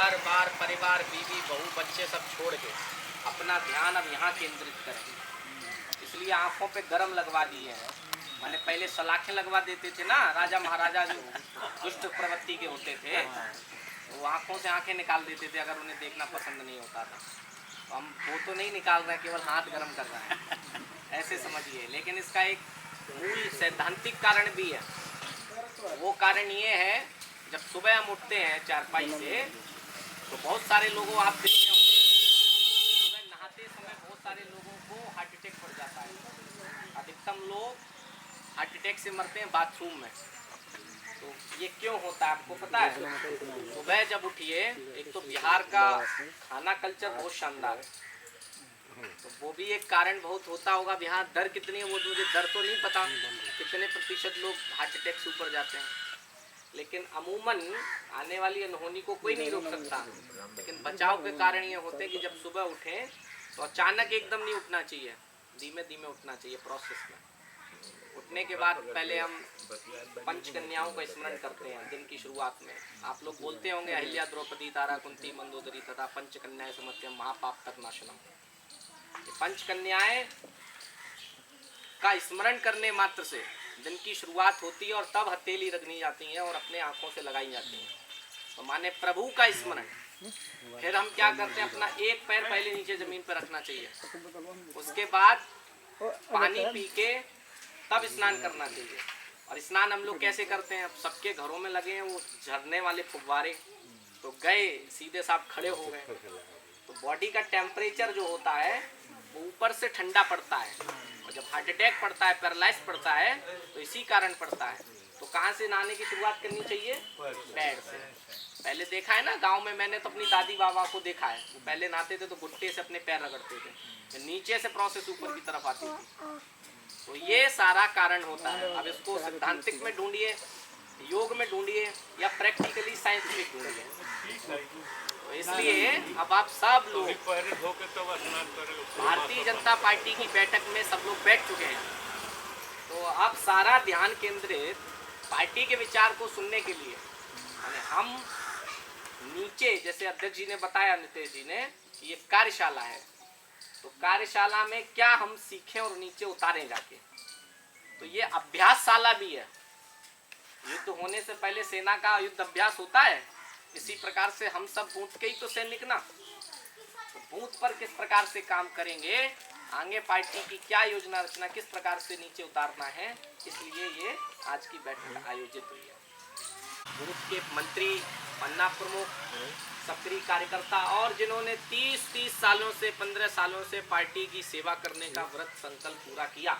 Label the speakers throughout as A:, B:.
A: घर बार परिवार बीवी बहू बच्चे सब छोड़ के अपना ध्यान अब यहाँ केंद्रित करें। इसलिए आंखों पे गरम लगवा दिए हैं। मैंने पहले सलाखें लगवा देते थे ना, राजा महाराजा जो दुष्ट प्रवृत्ति के होते थे वो आंखों से आंखें निकाल देते थे अगर उन्हें देखना पसंद नहीं होता था। तो हम वो तो नहीं निकाल रहे हैं, केवल हाथ गर्म कर रहे हैं, ऐसे समझिए। लेकिन इसका एक मूल सैद्धांतिक कारण भी है। वो कारण ये है, जब सुबह हम उठते हैं चारपाई से तो बहुत सारे लोगों आप देखते होंगे सुबह नहाते समय बहुत सारे लोगों को हार्ट अटैक पड़ जाता है। अधिकतम लोग हार्ट अटैक से मरते हैं बाथरूम में। तो ये क्यों होता है आपको पता है? सुबह जब उठिए, एक तो बिहार का खाना कल्चर बहुत शानदार है, तो वो भी एक कारण बहुत होता होगा। बिहार दर कितनी है वो मुझे दर तो नहीं पता, कितने प्रतिशत लोग हार्ट अटैक से ऊपर जाते हैं, लेकिन अमूमन आने वाली अनहोनी को कोई नहीं रोक सकता। लेकिन बचाव के कारण ये होते हैं कि जब सुबह उठें तो अचानक एकदम नहीं उठना चाहिए, धीमे धीमे उठना चाहिए। प्रोसेस में उठने के बाद पहले हम पंच कन्याओं का स्मरण करते हैं दिन की शुरुआत में। आप लोग बोलते होंगे अहिल्या द्रौपदी तारा कुंती मंदोदरी तथा पंच कन्याएं समर्थ्य महापाप तक नाशनम। पंच कन्याएं का स्मरण करने मात्र से दिन की शुरुआत होती है और तब हथेली रगनी जाती है और अपने आंखों से लगाई जाती है। तो माने प्रभु का स्मरण। फिर हम क्या करते हैं, अपना एक पैर पहले नीचे जमीन पर रखना चाहिए, उसके बाद पानी पी के तब स्नान करना चाहिए। और स्नान हम लोग कैसे करते हैं? अब सबके घरों में लगे हैं वो झरने वाले फुव्वारे, तो गए सीधे साहब खड़े हो गए, तो बॉडी का टेम्परेचर जो होता है वो ऊपर से ठंडा पड़ता है। और जब हार्ट अटैक पड़ता है, पैरालाइज पड़ता है, तो इसी कारण पड़ता है। तो कहाँ से नहाने की शुरुआत करनी चाहिए? पैर से। पहले देखा है ना गांव में, मैंने तो अपनी दादी बाबा को देखा है, वो पहले नहाते थे तो घुट्टे से अपने पैर रगड़ते थे, तो नीचे से प्रोसेस ऊपर की तरफ आती थी। तो ये सारा कारण होता है। अब इसको सैद्धांतिक में ढूंढिए, योग में ढूंढिए, या प्रैक्टिकली साइंटिफिक ढूंढिए। तो इसलिए अब आप सब लोग भारतीय जनता पार्टी की बैठक में सब लोग बैठ चुके हैं, तो अब सारा ध्यान केंद्रित पार्टी के विचार को सुनने के लिए हम नीचे, जैसे अध्यक्ष जी ने बताया, नितेश जी ने, ये कार्यशाला है, तो कार्यशाला में क्या हम सीखें और नीचे उतारें जाके। तो ये अभ्यासशाला भी है। युद्ध होने से पहले सेना का युद्ध अभ्यास होता है, इसी प्रकार से हम सब बूथ के ही तो सैनिक ना। तो बूथ पर किस प्रकार से काम करेंगे, आगे पार्टी की क्या योजना रचना, किस प्रकार से नीचे उतारना है, इसलिए ये आज की बैठक आयोजित हुई है। बूथ के मंत्री, पन्ना प्रमुख, सक्रिय कार्यकर्ता और जिन्होंने 30 सालों से 15 सालों से पार्टी की सेवा करने का व्रत संकल्प पूरा किया,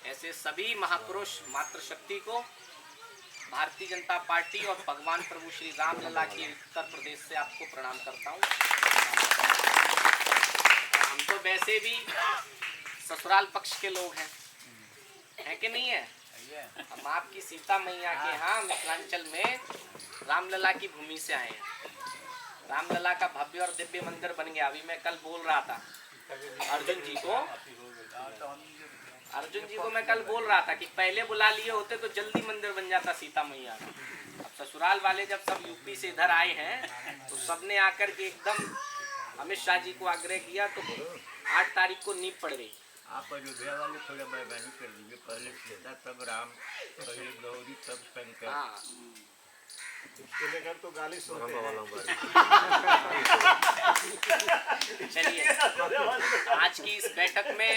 A: ऐसे सभी महापुरुष मातृशक्ति को भारतीय जनता पार्टी और भगवान प्रभु श्री राम लला की उत्तर प्रदेश से आपको प्रणाम करता हूँ। हम तो वैसे भी ससुराल पक्ष के लोग हैं कि नहीं है? हम आपकी सीता मैया के यहाँ मिथिलांचल में रामलला की भूमि से आए हैं। रामलला का भव्य और दिव्य मंदिर बन गया। अभी मैं कल बोल रहा था अर्जुन जी को मैं कल बोल रहा था कि पहले बुला लिए होते तो जल्दी मंदिर बन जाता सीता मैया का। अब ससुराल वाले जब सब यूपी से इधर आए हैं तो सबने आकर के एकदम अमित शाह जी को आग्रह किया, तो 8 तारीख को नींव पड़ गई।
B: आप अयोध्या वाले थोड़ा मेहरबानी कर दीजिए, पहले सीता तब राम, पहले गौरी तब शंकर।
A: हाँ,
C: इसको लेकर तो गाली सुनते हैं।
A: चलिए, आज की इस बैठक में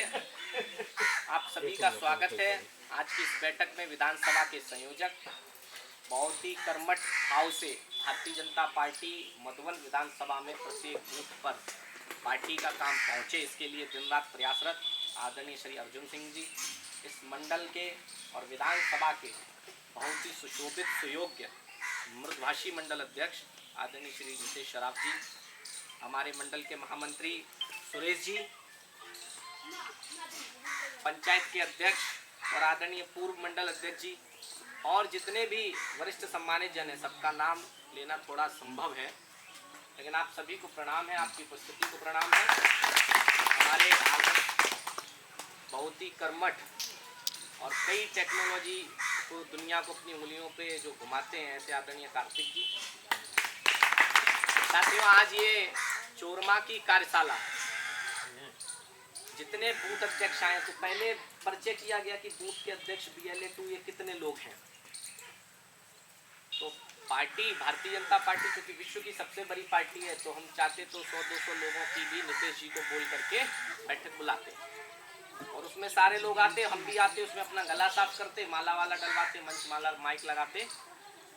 A: आप सभी का स्वागत है। आज की इस बैठक में विधानसभा के संयोजक बहुत ही कर्मठ भाव से भारतीय जनता पार्टी मधुबन विधानसभा में प्रत्येक बूथ पर पार्टी का काम पहुंचे, इसके लिए दिन रात प्रयासरत आदरणीय श्री अर्जुन सिंह जी, इस मंडल के और विधानसभा के बहुत ही सुशोभित सुयोग्य मृदभाषी मंडल अध्यक्ष आदरणीय श्री नितेश शराफ जी, हमारे मंडल के महामंत्री सुरेश जी, पंचायत के अध्यक्ष और आदरणीय पूर्व मंडल अध्यक्ष जी, और जितने भी वरिष्ठ सम्मानित जन हैं, सबका नाम लेना थोड़ा संभव है, लेकिन आप सभी को प्रणाम है, आपकी उपस्थिति को प्रणाम है। हमारे बहुत ही कर्मठ और कई टेक्नोलॉजी को दुनिया को अपनी उंगलियों पे जो घुमाते हैं, ऐसे आदरणीय कार्तिक जी, साथियों, आज ये चोरमा की कार्यशाला, जितने बूथ अध्यक्ष आए तो पहले परिचय किया गया कि बूथ के अध्यक्ष BLA 2 ये कितने लोग हैं। तो पार्टी भारतीय जनता पार्टी क्योंकि विश्व की सबसे बड़ी पार्टी है, तो हम चाहते तो 100-200 लोगों की भी नीतीश जी को बोल करके बैठक बुलाते और उसमें सारे लोग आते, हम भी आते, उसमें अपना गला साफ करते, माला वाला डलवाते, मंच माला माइक लगाते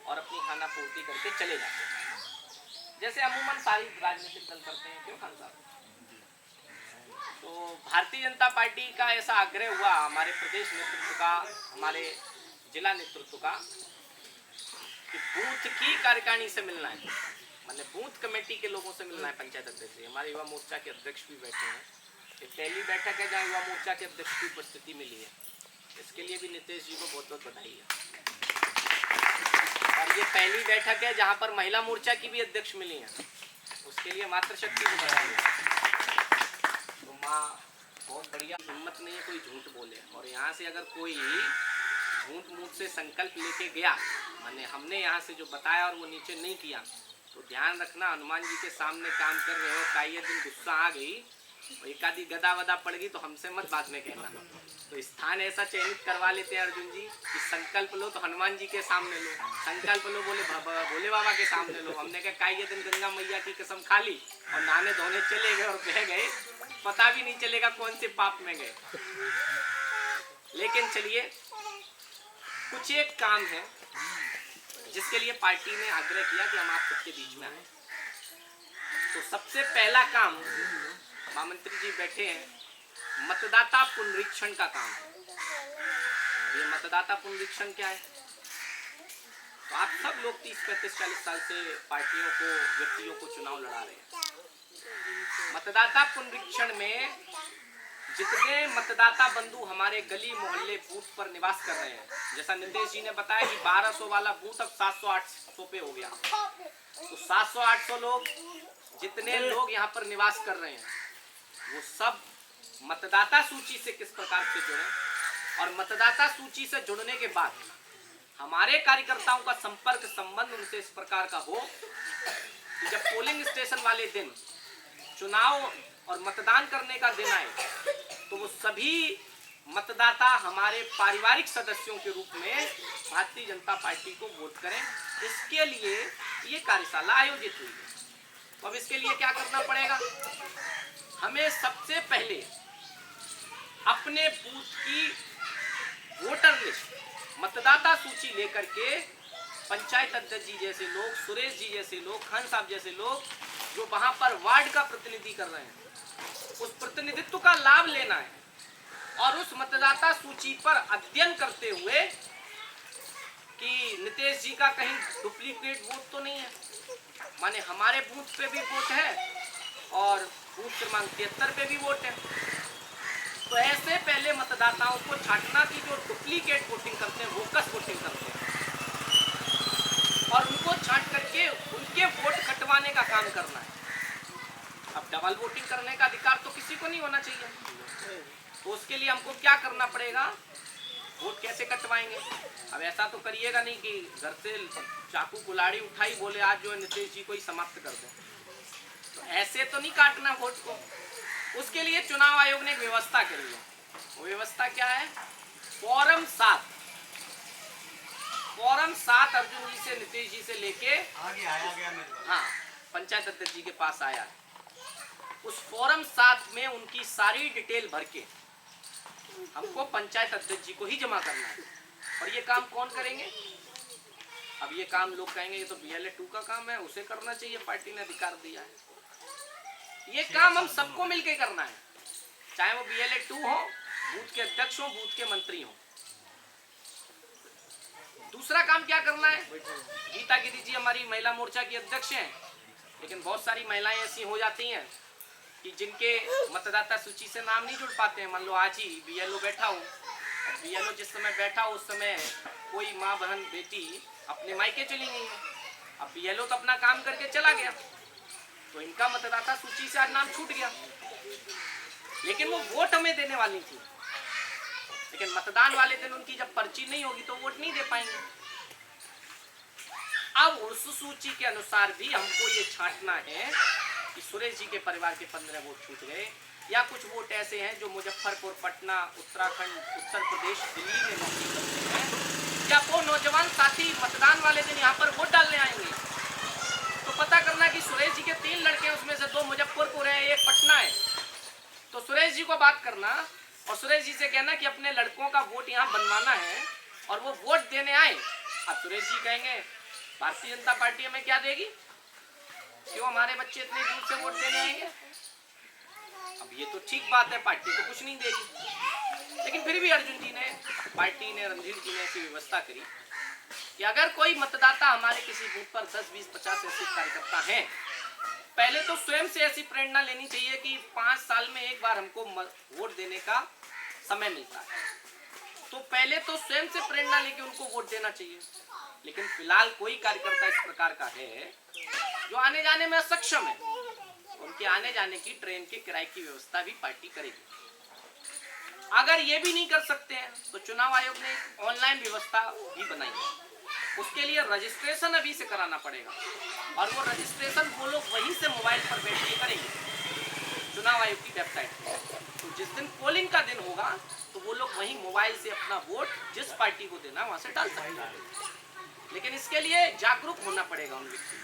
A: और अपनी खाना पूर्ति करके चले जाते, जैसे अमूमन सारी राजनीतिक दल करते हैं। क्यों खान साहब? तो भारतीय जनता पार्टी का ऐसा आग्रह हुआ हमारे प्रदेश नेतृत्व का, हमारे जिला नेतृत्व का, कि बूथ की कार्यकारिणी से मिलना है, मतलब बूथ कमेटी के लोगों से मिलना है, पंचायत अध्यक्ष से। हमारे युवा मोर्चा के अध्यक्ष भी बैठे हैं, ये पहली बैठक है जहाँ युवा मोर्चा के अध्यक्ष की उपस्थिति मिली है, इसके लिए भी नीतीश जी को बहुत बहुत बधाई है। और ये पहली बैठक है जहाँ पर महिला मोर्चा की भी अध्यक्ष मिली है, उसके लिए मातृशक्ति को बधाई है। तो माँ बहुत बढ़िया, हिम्मत नहीं है कोई झूठ बोले, और यहाँ से अगर कोई झूठ मूठ से संकल्प लेके गया, माने हमने यहाँ से जो बताया और वो नीचे नहीं किया, तो ध्यान रखना हनुमान जी के सामने काम कर रहे हो, का ये दिन गुस्सा आ गई और एक आधी गदा वदा पड़ गई तो हमसे मत बाद में कहना। तो स्थान ऐसा चयनित करवा लेते हैं अर्जुन जी कि संकल्प लो तो हनुमान जी के सामने लो, संकल्प लो भोले बाबा के सामने लो। हमने कहा ये दिन गंगा मैया की कसम खा ली और नहाने धोने चले गए और बह गए, पता भी नहीं चलेगा कौन से पाप में गए। लेकिन चलिए, कुछ एक काम है जिसके लिए पार्टी ने आग्रह किया कि हम आप सबके बीच में आए। तो सबसे पहला काम, महामंत्री जी बैठे हैं, मतदाता पुनरीक्षण का काम। ये मतदाता पुनरीक्षण क्या है? तो आप सब लोग 30, 35, 40 साल से पार्टियों को, व्यक्तियों को चुनाव लड़ा रहे हैं। मतदाता पुनरीक्षण में जितने मतदाता बंधु हमारे गली मोहल्ले बूथ पर निवास कर रहे हैं, जैसा नीतीश जी ने बताया कि 1200 वाला बूथ अब 700-800 पे हो गया, तो 700-800 लोग, जितने लोग यहाँ पर निवास कर रहे हैं, वो सब मतदाता सूची से किस प्रकार से जुड़े, और मतदाता सूची से जुड़ने के बाद हमारे कार्यकर्ताओं का संपर्क संबंध उनसे इस प्रकार का हो कि जब पोलिंग स्टेशन वाले दिन चुनाव और मतदान करने का दिन आए तो वो सभी मतदाता हमारे पारिवारिक सदस्यों के रूप में भारतीय जनता पार्टी को वोट करें। इसके लिए ये कार्यशाला आयोजित हुई है। तो अब इसके लिए क्या करना पड़ेगा? हमें सबसे पहले अपने बूथ की वोटर लिस्ट, मतदाता सूची लेकर के पंचायत अध्यक्ष जी जैसे लोग, सुरेश जी जैसे लोग, खान साहब जैसे लोग जो वहां पर वार्ड का प्रतिनिधि कर रहे हैं, उस प्रतिनिधित्व का लाभ लेना है और उस मतदाता सूची पर अध्ययन करते हुए कि नीतीश जी का कहीं डुप्लीकेट वोट तो नहीं है, माने हमारे बूथ पे भी वोट है और बूथ क्रमांक 73 पे भी वोट है। तो ऐसे पहले मतदाताओं को छांटना कि जो डुप्लीकेट वोटिंग करते हैं, बोगस वोटिंग करते हैं, और उनको छांट करके उनके वोट कटवाने का काम करना है। अब डबल वोटिंग करने का अधिकार तो किसी को नहीं होना चाहिए, तो उसके लिए हमको क्या करना पड़ेगा? वोट कैसे कटवाएंगे? अब ऐसा तो करिएगा नहीं कि घर से चाकू कुल्हाड़ी उठाई बोले आज जो है नीतीश जी को ही समाप्त कर दो, तो ऐसे तो नहीं काटना वोट को। उसके लिए चुनाव आयोग ने एक व्यवस्था करी है। वो व्यवस्था क्या है? फॉर्म 7 अर्जुन जी से, नीतीश जी से लेके हाँ पंचायत अध्यक्ष जी के पास आया है। उस फॉर्म 7 में उनकी सारी डिटेल भर के हमको पंचायत अध्यक्ष जी को ही जमा करना है। और ये काम कौन करेंगे? अब ये काम लोग कहेंगे ये तो BLA 2 का काम है, उसे करना चाहिए, पार्टी ने अधिकार दिया है। ये काम हम सबको मिलकर करना है, चाहे वो BLA 2 हो, बूथ के अध्यक्ष हो, बूथ के मंत्री हो। दूसरा काम क्या करना है? गीता गिरी जी हमारी महिला मोर्चा की अध्यक्ष हैं, लेकिन बहुत सारी महिलाएं ऐसी हो जाती हैं कि जिनके मतदाता सूची से नाम नहीं जुड़ पाते हैं। मान लो आज ही BLO बैठा हो, BLO जिस समय बैठा हो उस समय कोई माँ बहन बेटी अपने मायके चली गई है, अब BLO तो अपना काम करके चला गया, तो इनका मतदाता सूची से आज नाम छूट गया, लेकिन वो वोट हमें देने वाली थी, लेकिन मतदान वाले दिन उनकी जब पर्ची नहीं होगी तो वोट नहीं दे पाएंगे। अब उस सूची के अनुसार भी हमको ये छांटना है कि सुरेश जी के परिवार के 15 वोट छूट गए, या कुछ वोट ऐसे हैं जो मुजफ्फरपुर, पटना, उत्तराखंड, उत्तर प्रदेश, दिल्ली में नौकरी करते हैं, या वो नौजवान साथी मतदान वाले दिन यहाँ पर वोट डालने आएंगे। तो पता करना कि सुरेश जी के 3 लड़के हैं, उसमें से 2 मुजफ्फरपुर है, 1 पटना है। तो सुरेश जी को बात करना और सुरेश जी से कहना कि अपने लड़कों का वोट यहाँ बनवाना है और वो वोट देने आए। अब सुरेश जी कहेंगे भारतीय जनता पार्टी हमें क्या देगी, क्यों हमारे बच्चे इतने दूर से वोट देने आएंगे। अब ये तो ठीक बात है, पार्टी तो कुछ नहीं देगी, लेकिन फिर भी अर्जुन जी ने, पार्टी ने, रणधीर जी ने ऐसी व्यवस्था करी कि अगर कोई मतदाता हमारे किसी बूथ पर 10, 20, 50 ऐसे कार्यकर्ता हैं, पहले तो स्वयं से ऐसी प्रेरणा लेनी चाहिए कि 5 साल में एक बार हमको वोट देने का समय मिलता है, तो पहले तो स्वयं से प्रेरणा लेके उनको वोट देना चाहिए। लेकिन फिलहाल कोई कार्यकर्ता इस प्रकार का है जो आने जाने में सक्षम है, उनके आने जाने की ट्रेन के किराए की व्यवस्था भी पार्टी करेगी। अगर ये भी नहीं कर सकते हैं तो चुनाव आयोग ने ऑनलाइन व्यवस्था भी बनाई है, उसके लिए रजिस्ट्रेशन अभी से कराना पड़ेगा, और वो रजिस्ट्रेशन वो लोग वहीं से मोबाइल पर बैठ के करेंगे चुनाव आयोग की वेबसाइट पर। तो जिस दिन पोलिंग का दिन होगा तो वो लोग वहीं मोबाइल से अपना वोट जिस पार्टी को देना वहां से डाल सकते हैं, लेकिन इसके लिए जागरूक होना पड़ेगा उन व्यक्ति।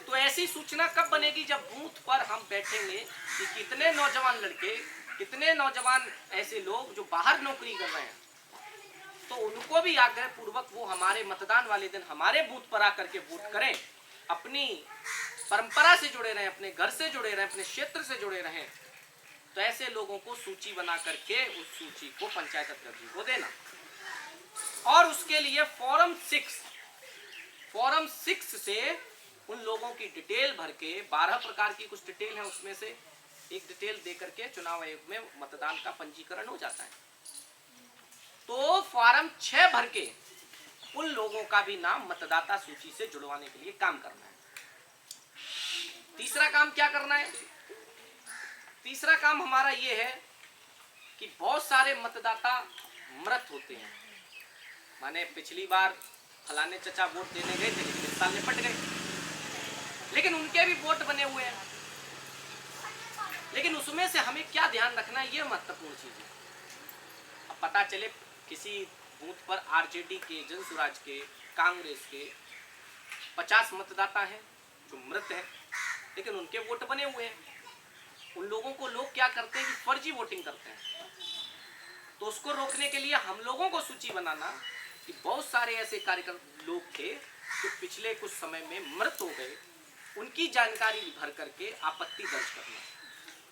A: तो ऐसी सूचना कब बनेगी, जब बूथ पर हम बैठेंगे कि कितने नौजवान लड़के, कितने नौजवान ऐसे लोग जो बाहर नौकरी कर रहे हैं, तो उनको भी आग्रह पूर्वक वो हमारे मतदान वाले दिन हमारे बूथ पर आकर के वोट करें, अपनी परंपरा से जुड़े रहें, अपने घर से जुड़े रहें, अपने क्षेत्र से जुड़े रहें। तो ऐसे लोगों को सूची बना करके उस सूची को पंचायत अध्यक्ष जी को देना, और उसके लिए फॉर्म 6 से उन लोगों की डिटेल भर के, 12 प्रकार की कुछ डिटेल है, उसमें से एक डिटेल दे करके चुनाव आयोग में मतदान का पंजीकरण हो जाता है। तो फॉर्म 6 भर के उन लोगों का भी नाम मतदाता सूची से जुड़वाने के लिए काम करना है। तीसरा काम क्या करना है, तीसरा काम हमारा ये है कि बहुत सारे मतदाता मृत होते हैं, माने पिछली बार फलाने चचा वोट देने गए थे लेकिन इस साल निपट गए, लेकिन उनके भी वोट बने हुए हैं, लेकिन उसमें से हमें क्या ध्यान रखना है, ये महत्वपूर्ण चीज है। अब पता चले किसी बूथ पर आरजेडी के, जनसुराज के, कांग्रेस के 50 मतदाता हैं जो मृत हैं, लेकिन उनके वोट बने हुए हैं। उन लोगों को लोग क्या करते हैं कि फर्जी वोटिंग करते हैं। तो उसको रोकने के लिए हम लोगों को सूची बनाना कि बहुत सारे ऐसे कार्यकर्ता लोग थे जो पिछले कुछ समय में मृत हो गए, उनकी जानकारी भर करके आपत्ति दर्ज करना,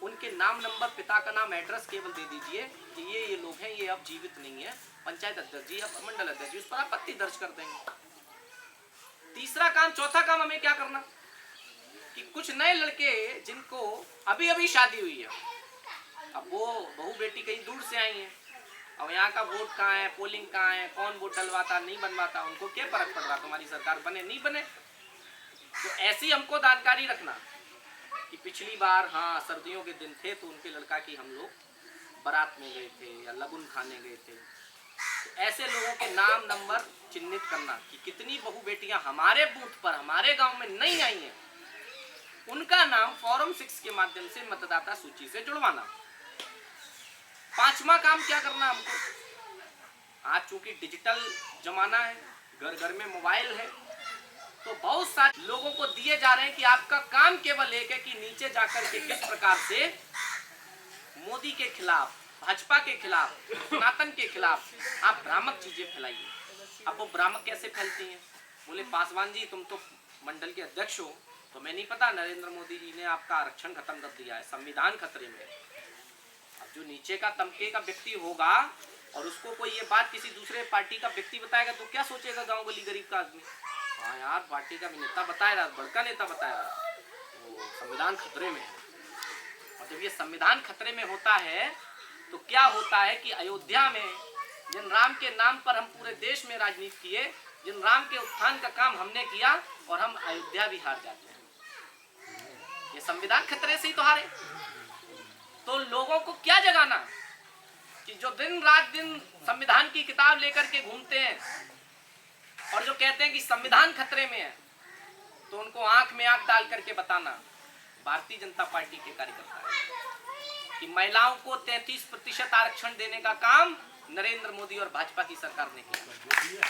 A: उनके नाम, नंबर, पिता का नाम, एड्रेस केवल दे दीजिए कि ये लोग हैं, ये अब जीवित नहीं है, पंचायत अध्यक्ष जी या मंडल अध्यक्ष जी उस पर आपत्ति दर्ज कर देंगे। तीसरा काम, चौथा काम हमें क्या करना कि कुछ नए लड़के जिनको अभी अभी शादी हुई है, अब वो बहू बेटी कहीं दूर से आई हैं, अब यहाँ का वोट कहाँ है, पोलिंग कहाँ है, कौन वोट डलवाता नहीं बनवाता, उनको क्या फर्क पड़ रहा, तुम्हारी सरकार बने नहीं बने। तो ऐसी हमको जानकारी रखना कि पिछली बार हाँ सर्दियों के दिन थे तो उनके लड़का की हम लोग बारात में गए थे या लगुन खाने गए थे। तो ऐसे लोगों के नाम, नंबर चिन्हित करना कि कितनी बहू बेटियां हमारे बूथ पर, हमारे गांव में नहीं आई हैं, उनका नाम फॉर्म 6 के माध्यम से मतदाता सूची से जुड़वाना। पांचवा काम क्या करना हमको, आज चूंकि डिजिटल जमाना है, घर घर में मोबाइल है, तो बहुत सारे लोगों को दिए जा रहे हैं कि आपका काम केवल एक है कि नीचे जाकर के किस प्रकार से मोदी के खिलाफ, भाजपा के खिलाफ, सनातन के खिलाफ आप भ्रामक चीजें फैलाइए। अब वो भ्रामक कैसे फैलती हैं, बोले पासवान जी तुम तो मंडल के अध्यक्ष हो, तो मैं नहीं पता नरेंद्र मोदी जी ने आपका आरक्षण खत्म कर दिया है, संविधान खतरे में। अब जो नीचे का तबके का व्यक्ति होगा और उसको कोई ये बात किसी दूसरे पार्टी का व्यक्ति बताएगा तो क्या सोचेगा गांव गली गरीब का आदमी, हाँ यार पार्टी का नेता बता रहा, बड़का नेता बता रहा, वो संविधान खतरे में है। और जब ये संविधान खतरे में होता है तो क्या होता है कि अयोध्या में जिन राम के नाम पर हम पूरे देश में राजनीति किए, जिन राम के उत्थान का काम हमने किया, और हम अयोध्या भी हार जाते हैं, ये संविधान खतरे से ही तो हारे। तो लोगों को क्या जगाना कि जो दिन रात दिन संविधान की किताब लेकर के घूमते हैं, और जो कहते हैं कि संविधान खतरे में है, तो उनको आंख में आंख डाल करके बताना भारतीय जनता पार्टी के कार्यकर्ता है कि महिलाओं को 33% आरक्षण देने का काम नरेंद्र मोदी और भाजपा की सरकार ने किया।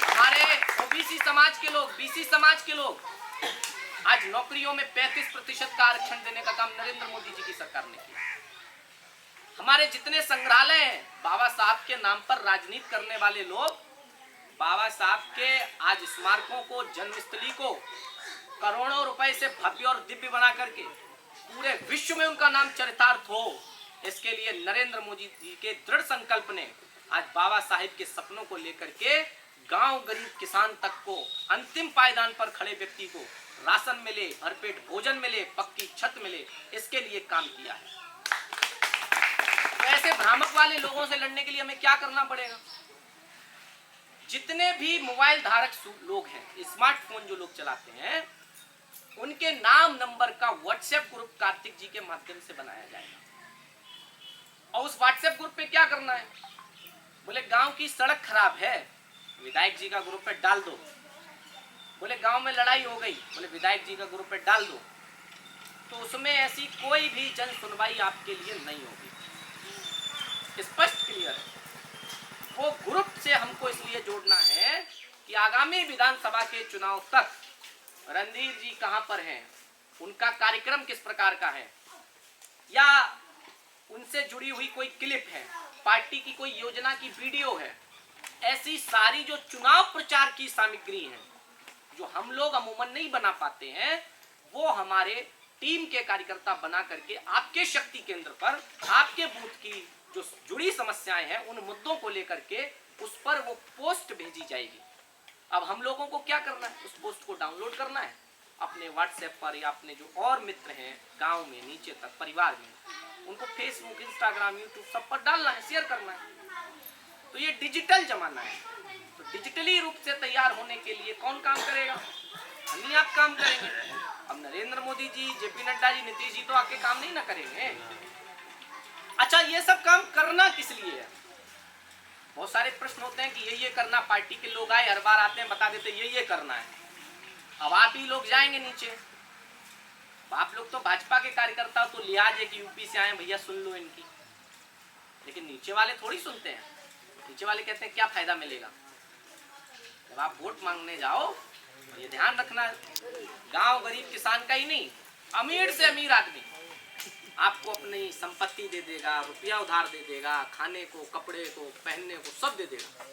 A: हमारे ओबीसी समाज के लोग, बीसी समाज के लोग आज नौकरियों में 35% का आरक्षण देने का काम नरेंद्र मोदी जी की सरकार ने किया। हमारे जितने संग्रहालय हैं, बाबा साहब के नाम पर राजनीति करने वाले लोग बाबा साहब के आज स्मारकों को, जन्मस्थली को करोड़ों रुपए से भव्य और दिव्य बना करके पूरे विश्व में उनका नाम चरितार्थ हो, इसके लिए नरेंद्र मोदी जी के दृढ़ संकल्प ने आज बाबा साहेब के सपनों को लेकर के गांव गरीब किसान तक को, अंतिम पायदान पर खड़े व्यक्ति को राशन मिले, भरपेट भोजन मिले, पक्की छत मिले, इसके लिए काम किया है। तो ऐसे भ्रामक वाले लोगों से लड़ने के लिए हमें क्या करना पड़ेगा? जितने भी मोबाइल धारक लोग हैं, स्मार्टफोन जो लोग चलाते हैं, उनके नाम नंबर का व्हाट्सएप ग्रुप कार्तिक जी के माध्यम से बनाया जाएगा। और उस व्हाट्सएप ग्रुप पे क्या करना है? बोले गांव की सड़क खराब है, विधायक जी का ग्रुप पे डाल दो। बोले गांव में लड़ाई हो गई, बोले विधायक जी का ग्रुप पे डाल दो। तो उसमें ऐसी कोई भी जन सुनवाई आपके लिए नहीं होगी। स्पष्ट क्लियर है। वो ग्रुप से हमको इसलिए जोड़ना है कि आगामी विधानसभा के चुनाव तक रणधीर जी कहां पर हैं, उनका कार्यक्रम किस प्रकार का है, या उनसे जुड़ी हुई कोई क्लिप है, पार्टी की कोई योजना की वीडियो है, ऐसी सारी जो चुनाव प्रचार की सामग्री है जो हम लोग अमूमन नहीं बना पाते हैं, वो हमारे टीम के कार्यकर्ता बना करके आपके शक्ति केंद्र पर आपके बूथ की जो जुड़ी समस्याएं हैं उन मुद्दों को लेकर के उस पर वो पोस्ट भेजी जाएगी। अब हम लोगों को क्या करना है? उस पोस्ट को डाउनलोड करना है अपने व्हाट्सएप पर, या अपने जो और मित्र हैं गांव में नीचे तक परिवार में, उनको फेसबुक, इंस्टाग्राम, यूट्यूब सब पर डालना है, शेयर करना है। तो ये डिजिटल जमाना है। तो डिजिटली रूप से तैयार होने के लिए कौन काम करेगा? हम ही आप काम करेंगे। अब नरेंद्र मोदी जी, जेपी नड्डा जी, नीतीश जी तो आके काम नहीं ना करेंगे। अच्छा, ये सब काम करना किस लिए है? बहुत सारे प्रश्न होते हैं कि ये करना, पार्टी के लोग आए हर बार आते हैं बता देते ये करना है। अब आप ही लोग जाएंगे नीचे, आप लोग तो भाजपा के कार्यकर्ता तो लिहाज है कि यूपी से आए भैया सुन लो इनकी, लेकिन नीचे वाले थोड़ी सुनते हैं। नीचे वाले कहते हैं क्या फायदा मिलेगा? जब आप वोट मांगने जाओ तो ये ध्यान रखना, गांव गरीब किसान का ही नहीं, अमीर से अमीर आदमी आपको अपनी संपत्ति दे देगा, रुपया उधार दे देगा, खाने को, कपड़े को, पहनने को सब दे देगा,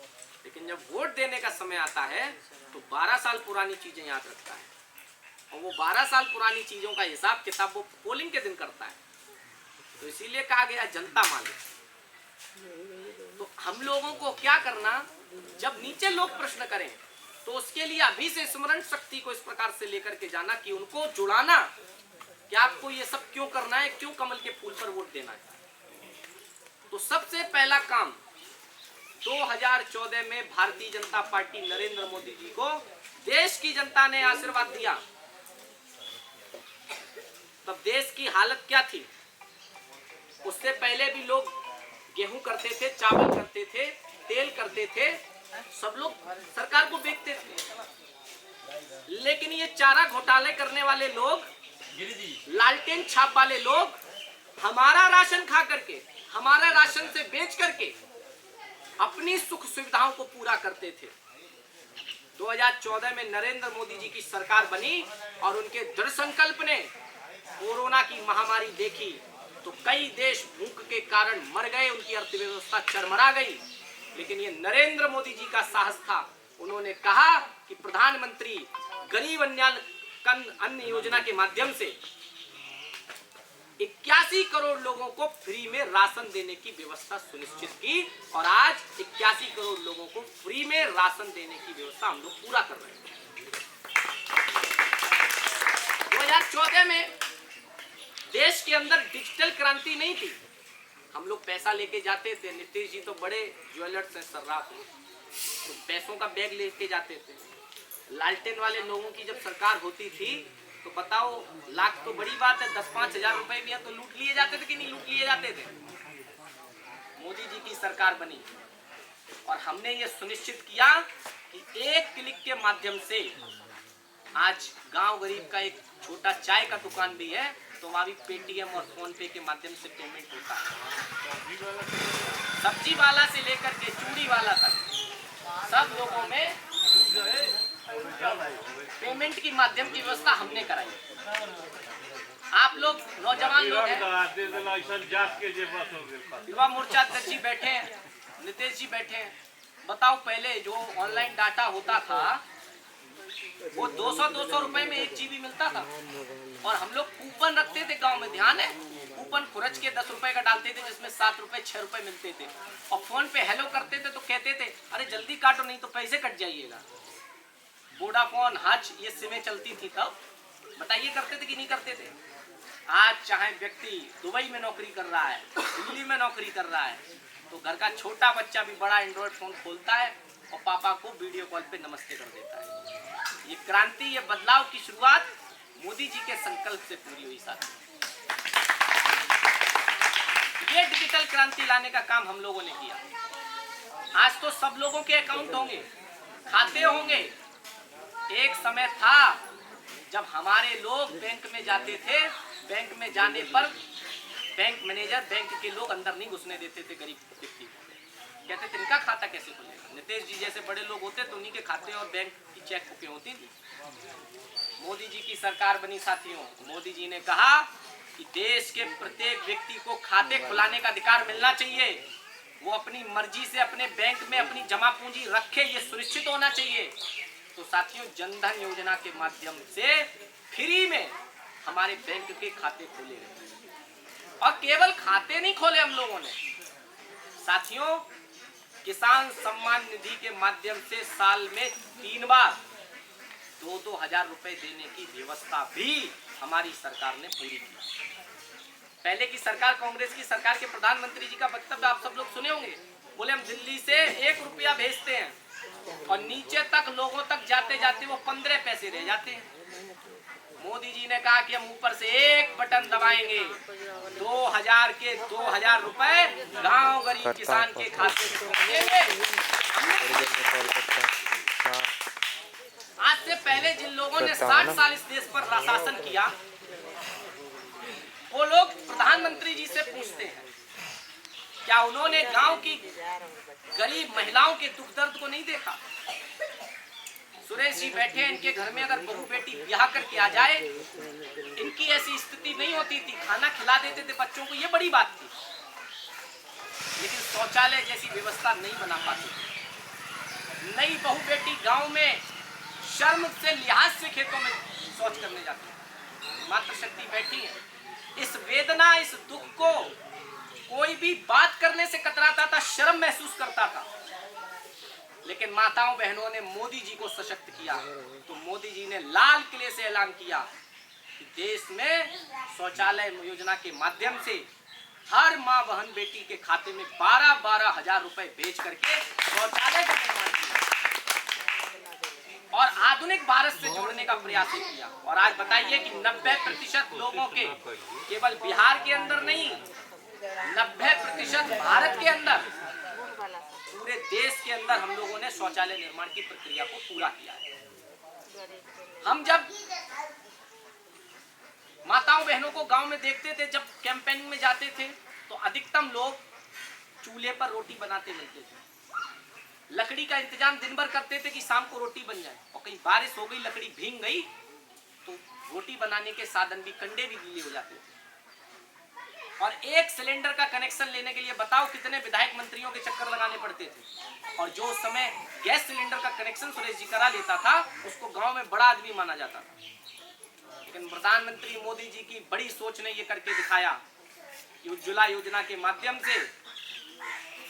A: लेकिन जब वोट देने का समय आता है तो 12 साल पुरानी चीजें याद रखता है। और वो 12 साल पुरानी चीजों का हिसाब किताब वो पोलिंग के दिन करता है। तो इसीलिए कहा गया जनता मालिक। तो हम लोगों को क्या करना, जब नीचे लोग प्रश्न करें तो उसके लिए अभी से स्मरण शक्ति को इस प्रकार से लेकर के जाना कि उनको जुड़ाना कि आपको ये सब क्यों करना है, क्यों कमल के फूल पर वोट देना है। तो सबसे पहला काम 2014 में भारतीय जनता पार्टी नरेंद्र मोदी जी को देश की जनता ने आशीर्वाद दिया। तब देश की हालत क्या थी? उससे पहले भी लोग गेहूं करते थे, चावल करते थे, तेल करते थे, सब लोग सरकार को बेचते थे। लेकिन ये चारा घोटाले करने वाले लोग, लालटेन छाप वाले लोग हमारा राशन खा करके, हमारा राशन से बेच करके अपनी सुख सुविधाओं को पूरा करते थे। 2014 में नरेंद्र मोदी जी की सरकार बनी और उनके दृढ़ संकल्प ने कोरोना की महामारी देखी तो कई देश भूख के कारण मर गए, उनकी अर्थव्यवस्था चरमरा गई। लेकिन ये नरेंद्र मोदी जी का साहस था। उन्होंने कहा कि प्रधानमंत्री गरीब अन्न योजना के माध्यम से 81 करोड़ लोगों को फ्री में राशन देने की व्यवस्था सुनिश्चित की और आज 81 करोड़ लोगों को फ्री में राशन देने की व्यवस्था हम लोग पूरा कर रहे हैं। 2014 में देश के अंदर डिजिटल क्रांति नहीं थी। हम लोग पैसा लेके जाते थे, नीतीश जी तो बड़े ज्वेलर्स हैं, सर्राफ हैं, तो पैसों का बैग लेके जाते थे। लालटेन वाले लोगों की जब सरकार होती थी तो बताओ, लाख तो बड़ी बात है, 10-5 हजार रुपए भी है तो लूट लिए जाते थे कि नहीं लूट लिए जाते थे? मोदी जी की सरकार बनी और हमने ये सुनिश्चित किया कि एक क्लिक के माध्यम से आज गांव गरीब का एक छोटा चाय का दुकान भी है तो वहाँ भी पेटीएम और फोन पे के माध्यम से पेमेंट होता है। सब्जी वाला से लेकर के चूड़ी वाला तक सब लोगों में पेमेंट की माध्यम की व्यवस्था हमने कराई। आप लोग नौजवान लोग हैं, युवा मोर्चा अध्यक्ष जी बैठे हैं, नितेश जी बैठे हैं। बताओ पहले जो ऑनलाइन डाटा होता था वो 200 रुपए में 1 GB मिलता था और हम लोग कूपन रखते थे गांव में, ध्यान है, कूपन खुरच के 10 रुपए का डालते थे जिसमें 7 रुपए 6 रुपए मिलते थे और फोन पे हेलो करते थे तो कहते थे अरे जल्दी काटो नहीं तो पैसे कट जाइएगा। वोडाफोन हज ये सिमें चलती थी तब, बताइए करते थे कि नहीं करते थे। आज चाहे व्यक्ति दुबई में नौकरी कर रहा है, दिल्ली में नौकरी कर रहा है, तो घर का छोटा बच्चा भी बड़ा एंड्रॉइड फोन खोलता है और पापा को वीडियो कॉल पे नमस्ते कर देता है। ये क्रांति, ये बदलाव की शुरुआत मोदी जी के संकल्प से पूरी हुई साथी। ये डिजिटल क्रांति लाने का काम हम लोगों ने किया। आज तो सब लोगों के अकाउंट होंगे, खाते होंगे। एक समय था जब हमारे लोग बैंक में जाते थे, बैंक में जाने पर बैंक मैनेजर, बैंक के लोग अंदर नहीं घुसने देते थे गरीब व्यक्ति को। कहते थे इनका खाता कैसे खुलेगा। नितेश जी जैसे बड़े लोग होते तो उन्हीं के खाते और बैंक की चेक बुकें होती थी। मोदी जी की सरकार बनी साथियों, मोदी जी ने कहा कि देश के प्रत्येक व्यक्ति को खाते खुलाने का अधिकार मिलना चाहिए। वो अपनी मर्जी से अपने बैंक में अपनी जमा पूंजी रखे, ये सुनिश्चित होना चाहिए। तो साथियों, जनधन योजना के माध्यम से फ्री में हमारे बैंक के खाते खोले गए और केवल खाते नहीं खोले हम लोगों ने साथियों, किसान सम्मान निधि के माध्यम से साल में 3 बार 2-2 हजार रुपए देने की व्यवस्था भी हमारी सरकार ने पूरी की। पहले की सरकार, कांग्रेस की सरकार के प्रधानमंत्री जी का वक्तव्य आप सब लोग सुने होंगे, बोले हम दिल्ली से 1 रुपया भेजते हैं और नीचे तक लोगों तक जाते जाते वो 15 पैसे रह जाते हैं। मोदी जी ने कहा कि हम ऊपर से एक बटन दबाएंगे, 2000 के 2000 रुपए गांव गरीब किसान के खाते में पहुंचेंगे। आज से पहले जिन लोगों ने 60 साल इस देश पर शासन किया, वो लोग प्रधानमंत्री जी से पूछते हैं क्या उन्होंने गांव की गरीब महिलाओं के दुख दर्द को नहीं देखा। सुरेश जी बैठे हैं, इनके घर में अगर बहू बेटी ब्याह करके आ जाए, इनकी ऐसी स्थिति नहीं होती थी, खाना खिला देते थे बच्चों को, ये बड़ी बात थी, लेकिन शौचालय जैसी व्यवस्था नहीं बना पाती थी। नई बहू बेटी गांव में शर्म से, लिहाज से खेतों में शौच करने जाती है। मातृशक्ति बैठी है, इस वेदना, इस दुख को कोई भी बात करने से कतराता था, शर्म महसूस करता था। लेकिन माताओं बहनों ने मोदी जी को सशक्त किया तो मोदी जी ने लाल किले से ऐलान किया कि देश में शौचालय योजना के माध्यम से हर माँ बहन बेटी के खाते में 12-12 हजार रुपए भेज करके शौचालय का निर्माण किया और आधुनिक भारत से जोड़ने का प्रयास किया। और आज बताइए कि 90% लोगों के, केवल बिहार के अंदर नहीं, 90% भारत के अंदर, पूरे देश के अंदर हम लोगों ने शौचालय निर्माण की प्रक्रिया को पूरा किया है। हम जब माताओं बहनों को गांव में देखते थे, जब कैंपेनिंग में जाते थे, तो अधिकतम लोग चूल्हे पर रोटी बनाते मिलते थे। लकड़ी का इंतजाम दिन भर करते थे कि शाम को रोटी बन जाए, और कहीं बारिश हो गई, लकड़ी भीग गई तो रोटी बनाने के साधन भी, कंडे भी गीले हो जाते थे। और एक सिलेंडर का कनेक्शन लेने के लिए बताओ कितने विधायक मंत्रियों के चक्कर लगाने पड़ते थे। और जो उस समय गैस सिलेंडर का कनेक्शन सुरेश जी करा लेता था, उसको गांव में बड़ा आदमी माना जाता था। लेकिन प्रधानमंत्री मोदी जी की बड़ी सोच ने ये करके दिखाया कि उज्ज्वला योजना के माध्यम से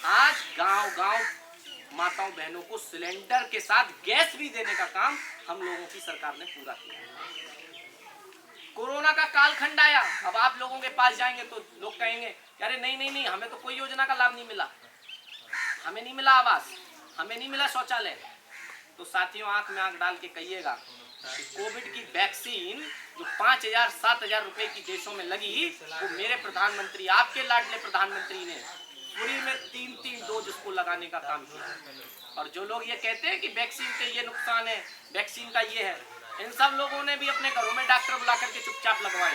A: आज गांव-गांव माताओं बहनों को सिलेंडर के साथ गैस भी देने का काम हम लोगों की सरकार ने पूरा किया। कोरोना का कालखंड आया, अब आप लोगों के पास जाएंगे तो लोग कहेंगे अरे नहीं, हमें तो कोई योजना का लाभ नहीं मिला, हमें नहीं मिला आवास, हमें नहीं मिला शौचालय। तो साथियों, आंख में आंख डाल के कहिएगा कि कोविड की वैक्सीन जो 5,000-7,000 रुपए की देशों में लगी, वो मेरे प्रधानमंत्री, आपके लाडले प्रधानमंत्री ने फ्री में 3-3 डोज उसको लगाने का काम किया। और जो लोग ये कहते हैं कि वैक्सीन के ये नुकसान है, वैक्सीन का ये है, इन सब लोगों ने भी अपने घरों में डॉक्टर बुला करके चुपचाप लगवाए,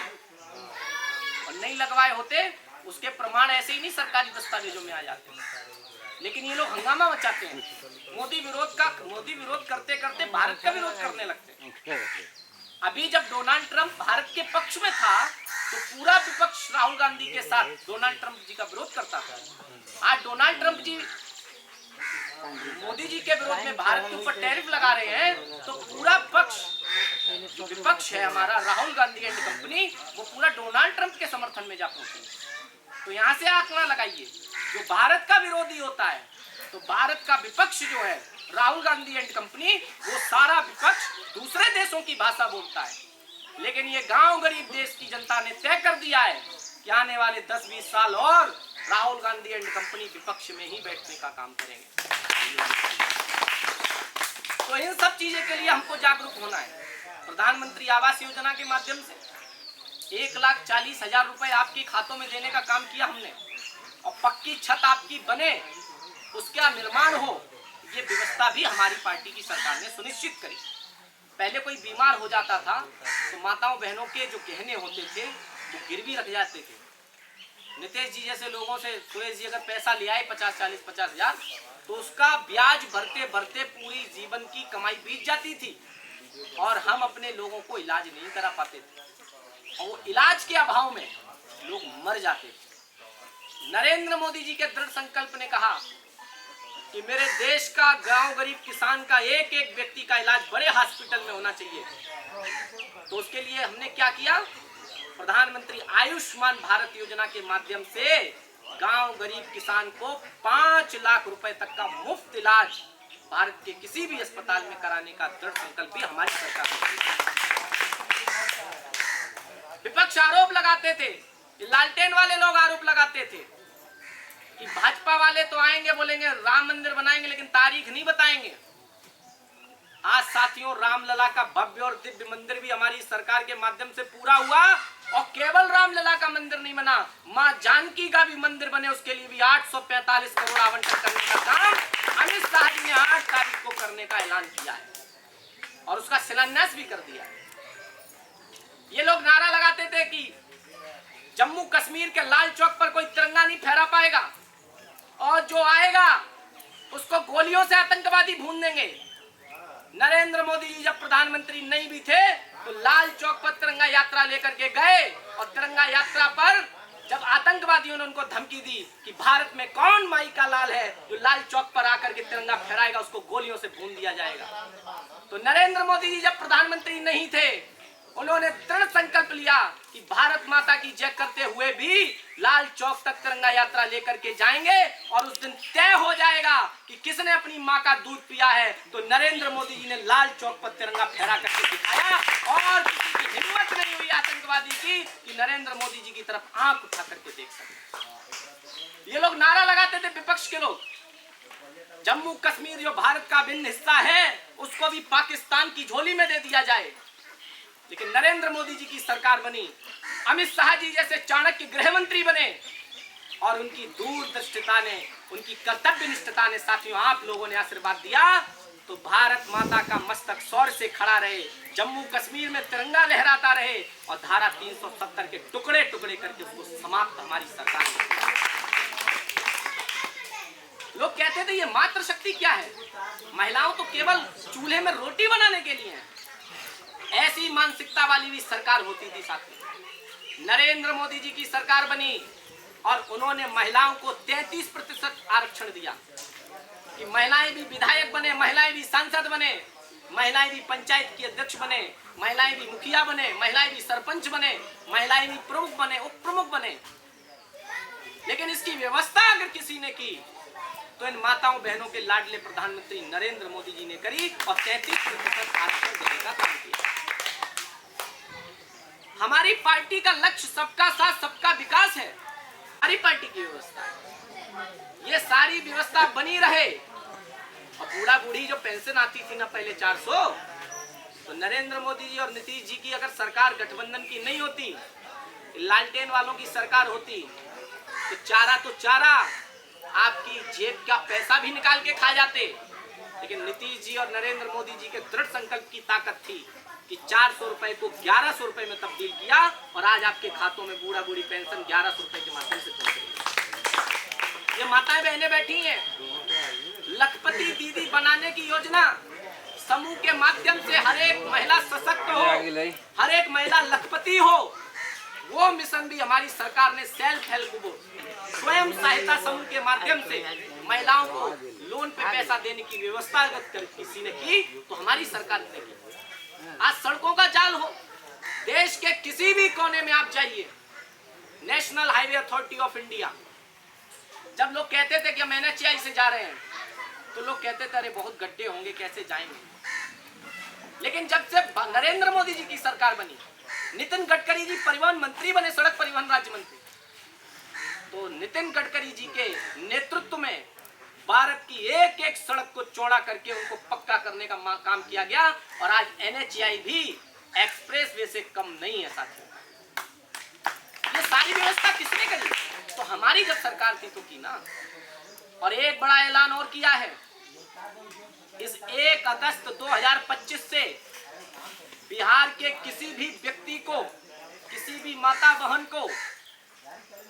A: और नहीं लगवाए होते उसके प्रमाण ऐसे ही नहीं सरकारी दस्तावेजों में आ जाते। लेकिन ये लोग हंगामा मचाते हैं, मोदी विरोध करते करते भारत का विरोध करने लगते हैं। अभी जब डोनाल्ड ट्रंप भारत के पक्ष में था तो पूरा विपक्ष राहुल गांधी के साथ डोनाल्ड ट्रंप जी का विरोध करता था। आज डोनाल्ड ट्रंप जी मोदी जी के विरोध में भारत के ऊपर टैरिफ लगा रहे हैं तो पूरा पक्ष, जो विपक्ष है हमारा, राहुल गांधी एंड कंपनी, वो पूरा डोनाल्ड ट्रंप के समर्थन में जा पहुंचे। तो यहाँ से आंकड़ा लगाइए, जो भारत का विरोधी होता है तो भारत का विपक्ष जो है राहुल गांधी एंड कंपनी, वो सारा विपक्ष दूसरे देशों की भाषा बोलता है। लेकिन ये गांव गरीब देश की जनता ने तय कर दिया है कि आने वाले 10-20 साल और राहुल गांधी एंड कंपनी विपक्ष में ही बैठने का काम करेंगे। तो इन सब चीजें के लिए हमको जागरूक होना है। प्रधानमंत्री आवास योजना के माध्यम से 1,40,000 रुपए आपके खातों में देने का काम किया हमने, और पक्की छत आपकी बने, उसका निर्माण हो, ये व्यवस्था भी हमारी पार्टी की सरकार ने सुनिश्चित करी। पहले कोई बीमार हो जाता था तो माताओं बहनों के जो गहने होते थे वो गिरवी रख जाते थे। नितेश जी जैसे लोगों से सुरेश जी अगर पैसा ले आए 50 हजार तो उसका ब्याज भरते भरते पूरी जीवन की कमाई बीत जाती थी, और हम अपने लोगों को इलाज नहीं करा पाते थे, और वो इलाज के अभाव में लोग मर जाते थे। नरेंद्र मोदी जी के दृढ़ संकल्प ने कहा कि मेरे देश का गांव गरीब किसान का एक एक व्यक्ति का इलाज बड़े हॉस्पिटल में होना चाहिए। तो उसके लिए हमने क्या किया, प्रधानमंत्री आयुष्मान भारत योजना के माध्यम से गांव गरीब किसान को 5 लाख रुपए तक का मुफ्त इलाज भारत के किसी भी अस्पताल में कराने का दृढ़ संकल्प भी हमारी सरकार ने। विपक्ष आरोप लगाते थे, लालटेन वाले लोग आरोप लगाते थे कि भाजपा वाले तो आएंगे बोलेंगे राम मंदिर बनाएंगे लेकिन तारीख नहीं बताएंगे। आज साथियों रामलला का भव्य और दिव्य मंदिर भी हमारी सरकार के माध्यम से पूरा हुआ, और केवल रामलला का मंदिर नहीं बना, मां जानकी का भी मंदिर बने, उसके लिए भी 845 करोड़ आवंटन करने का काम अमित शाह जी ने 8 तारीख को करने का ऐलान किया है, और उसका शिलान्यास भी कर दिया है। ये लोग नारा लगाते थे कि जम्मू कश्मीर के लाल चौक पर कोई तिरंगा नहीं फहरा पाएगा, और जो आएगा उसको गोलियों से आतंकवादी भून देंगे। नरेंद्र मोदी जी जब प्रधानमंत्री नहीं भी थे तो लाल चौक पर तिरंगा यात्रा लेकर के गए, और तिरंगा यात्रा पर जब आतंकवादियों ने उनको धमकी दी कि भारत में कौन माई का लाल है जो लाल चौक पर आकर के तिरंगा फहराएगा उसको गोलियों से भून दिया जाएगा। तो नरेंद्र मोदी जी जब प्रधानमंत्री नहीं थे उन्होंने दृढ़ संकल्प लिया कि भारत माता की जय करते हुए भी लाल चौक तक तिरंगा यात्रा लेकर के जाएंगे, और उस दिन तय हो जाएगा कि किसने अपनी मां का दूध पिया है। तो नरेंद्र मोदी जी ने लाल चौक पर तिरंगा फहरा करके दिखाया, और किसी की हिम्मत नहीं हुई आतंकवादी की कि नरेंद्र मोदी जी की तरफ आंख उठा करके देख सके। ये लोग नारा लगाते थे विपक्ष के लोग, जम्मू कश्मीर जो भारत का भिन्न हिस्सा है उसको भी पाकिस्तान की झोली में दे दिया जाए। लेकिन नरेंद्र मोदी जी की सरकार बनी, अमित शाह जी जैसे चाणक्य गृह मंत्री बने, और उनकी दूरदृष्टिता ने, उनकी कर्तव्यनिष्ठता ने साथियों आप लोगों ने आशीर्वाद दिया, तो भारत माता का मस्तक शौर्य से खड़ा रहे, जम्मू कश्मीर में तिरंगा लहराता रहे, और धारा 370 के टुकड़े टुकड़े करके उसको समाप्त हमारी सरकार ने। लोग कहते थे ये मातृशक्ति क्या है, महिलाओं तो केवल चूल्हे में रोटी बनाने के लिए है। ऐसी मानसिकता वाली भी सरकार होती थी साथियों। नरेंद्र मोदी जी की सरकार बनी और उन्होंने महिलाओं को 33% आरक्षण दिया कि महिलाएं भी विधायक बने, महिलाएं भी सांसद बने, महिलाएं भी पंचायत की अध्यक्ष बने, महिलाएं भी मुखिया बने, महिलाएं भी सरपंच बने, महिलाएं भी प्रमुख बने, उप प्रमुख बने। लेकिन इसकी व्यवस्था अगर किसी ने की तो इन माताओं बहनों के लाडले प्रधानमंत्री नरेंद्र मोदी जी ने करी, और 33% आरक्षण देने का काम किया। हमारी पार्टी का लक्ष्य सबका साथ सबका विकास है। हमारी पार्टी की व्यवस्था ये सारी व्यवस्था बनी रहे, और बूढ़ा बूढ़ी जो पेंशन आती थी ना पहले 400, तो नरेंद्र मोदी जी और नीतीश जी की अगर सरकार गठबंधन की नहीं होती, लालटेन वालों की सरकार होती, तो चारा आपकी जेब का पैसा भी निकाल के खा जाते। लेकिन नीतीश जी और नरेंद्र मोदी जी के दृढ़ संकल्प की ताकत थी कि 400 रुपए को 1100 रुपए में तब्दील किया और आज आपके खातों में बूढ़ा बूढ़ी पेंशन 1100 रुपए के माध्यम से पहुंच रही है। ये माताएं बहनें बैठी हैं, लखपति दीदी बनाने की योजना समूह के माध्यम से हर एक महिला सशक्त हो, हर एक महिला लखपति हो, वो मिशन भी हमारी सरकार ने सेल्फ हेल्प ग्रुप स्वयं सहायता समूह के माध्यम से महिलाओं को लोन पे पैसा देने की व्यवस्था अगर किसी ने की तो हमारी सरकार ने की। आज सड़कों का जाल हो, देश के किसी भी कोने में आप जाइए, national highway authority of India, जब लोग कहते थे कि हम NHAI से जा रहे हैं तो लोग कहते थे अरे बहुत गड्ढे होंगे कैसे जाएंगे। लेकिन जब से नरेंद्र मोदी जी की सरकार बनी, नितिन गडकरी जी परिवहन मंत्री बने, सड़क परिवहन राज्य मंत्री, तो नितिन गडकरी जी के नेतृत्व में भारत की एक एक सड़क को चौड़ा करके उनको पक्का करने का काम किया गया और आज NHAI भी एक्सप्रेस वे से कम नहीं है साथियों। ये सारी व्यवस्था किसने करी? तो हमारी जब सरकार थी तो की ना। और एक बड़ा ऐलान और किया है, इस 1 अगस्त 2025 से बिहार के किसी भी व्यक्ति को, किसी भी माता बहन को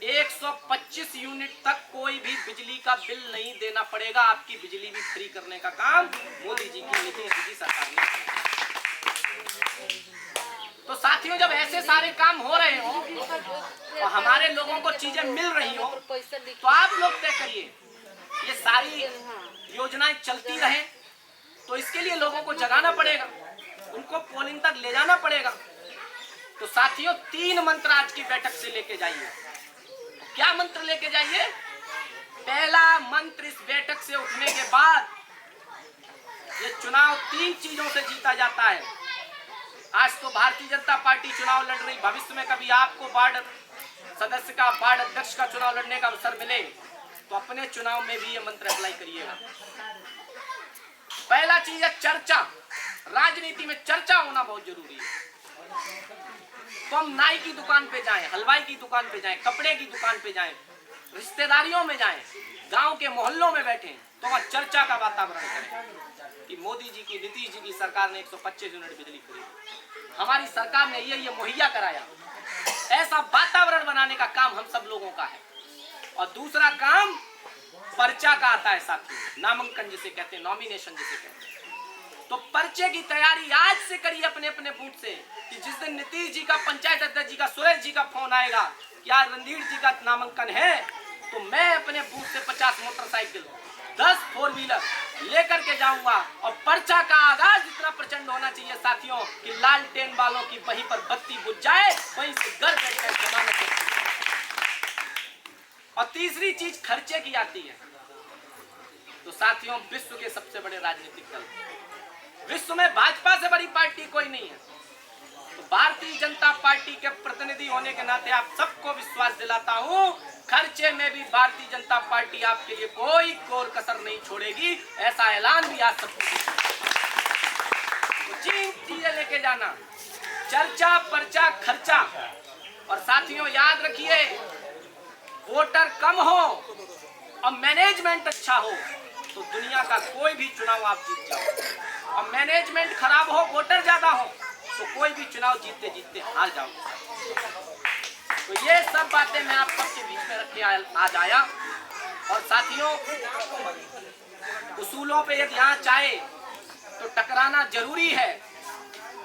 A: 125 यूनिट तक कोई भी बिजली का बिल नहीं देना पड़ेगा। आपकी बिजली भी फ्री करने का काम मोदी जी की, नीतीश जी की सरकार ने किया। तो साथियों, जब ऐसे सारे काम हो रहे हो और हमारे लोगों को चीजें मिल रही हो तो आप लोग तय करिए ये सारी योजनाएं चलती रहे तो इसके लिए लोगों को जगाना पड़ेगा, उनको पोलिंग तक ले जाना पड़ेगा। तो साथियों, 3 मंत्र आज की बैठक से लेके जाइए। क्या मंत्र लेके जाइए? पहला मंत्र, इस बैठक से उठने के बाद ये चुनाव 3 चीजों से जीता जाता है। आज तो भारतीय जनता पार्टी चुनाव लड़ रही, भविष्य में कभी आपको वार्ड सदस्य का, वार्ड अध्यक्ष का चुनाव लड़ने का अवसर मिले तो अपने चुनाव में भी ये मंत्र अप्लाई करिएगा। पहला चीज है चर्चा। राजनीति में चर्चा होना बहुत जरूरी है। तो हम नाई की दुकान पे जाएं, हलवाई की दुकान पे जाएं, कपड़े की दुकान पे जाएं, रिश्तेदारियों में जाएं, गांव के मोहल्लों में बैठें तो वहां चर्चा का वातावरण करें कि मोदी जी की, नीतीश जी की सरकार ने 125 यूनिट बिजली खरीदी, हमारी सरकार ने ये मुहैया कराया। ऐसा वातावरण बनाने का काम हम सब लोगों का है। और दूसरा काम पर्चा का आता है साथियों, नामांकन जिसे कहते हैं, नॉमिनेशन जिसे कहते हैं। तो पर्चे की तैयारी आज से करिए अपने अपने बूथ से कि जिस दिन नीतीश जी का, पंचायत अध्यक्ष जी का, सुरेश जी का फोन आएगा कि आज रणधीर जी का नामांकन है, तो मैं अपने बूथ से 50 मोटरसाइकिल, 10 4 व्हीलर लेकर के जाऊंगा। और पर्चा का आगाज इतना प्रचंड होना चाहिए साथियों कि लालटेन वालों की वहीं पर बत्ती बुझ जाए, वहीं से घर बैठकर जमानत। और तीसरी चीज खर्चे की आती है। तो साथियों, विश्व के सबसे बड़े राजनीतिक दल, विश्व में भाजपा से बड़ी पार्टी कोई नहीं है। तो भारतीय जनता पार्टी के प्रतिनिधि होने के नाते आप सबको विश्वास दिलाता हूं, खर्चे में भी भारतीय जनता पार्टी आपके लिए कोई कोर कसर नहीं छोड़ेगी। ऐसा ऐलान भी आज सबको। तो 3 चीजें लेके जाना, चर्चा, पर्चा, खर्चा। और साथियों याद रखिए, वोटर कम हो और मैनेजमेंट अच्छा हो तो दुनिया का कोई भी चुनाव आप जीत जाओ। और मैनेजमेंट खराब हो, वोटर ज्यादा हो तो कोई भी चुनाव जीतते जीतते हार जाओ। तो ये सब बातें मैं आप सबके बीच में रख के आज आया। और साथियों, उसूलों पे यदि आंच आए तो टकराना जरूरी है।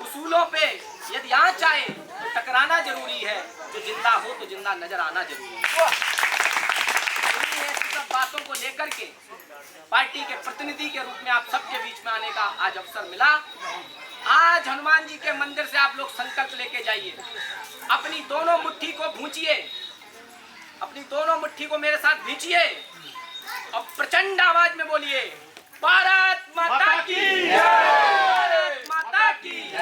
A: उसूलों पे यदि आंच आए तो टकराना जरूरी है। जो जिंदा हो तो जिंदा नजर आना जरूरी है। ऐसी सब बातों को लेकर के पार्टी के प्रतिनिधि के रूप में आप सबके बीच में आने का आज अवसर मिला। आज हनुमान जी के मंदिर से आप लोग संकल्प लेके जाइए, अपनी दोनों मुट्ठी को भूंचिए, अपनी दोनों मुट्ठी को मेरे साथ भींचिए और प्रचंड आवाज में बोलिए, भारत माता की जय, भारत माता की जय,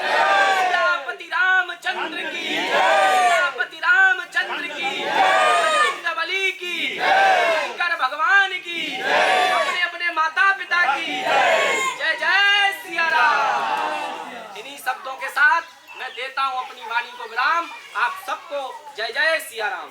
A: सीतापति रामचंद्र की जय, सीतापति रामचंद्र की जय, बजरंगबली की जय, शंकर भगवान की जय, अपने अपने माता पिता की जय, जय सिया राम। इन्हीं शब्दों के साथ मैं देता हूं अपनी वाणी को विराम। आप सबको जय जय सिया राम।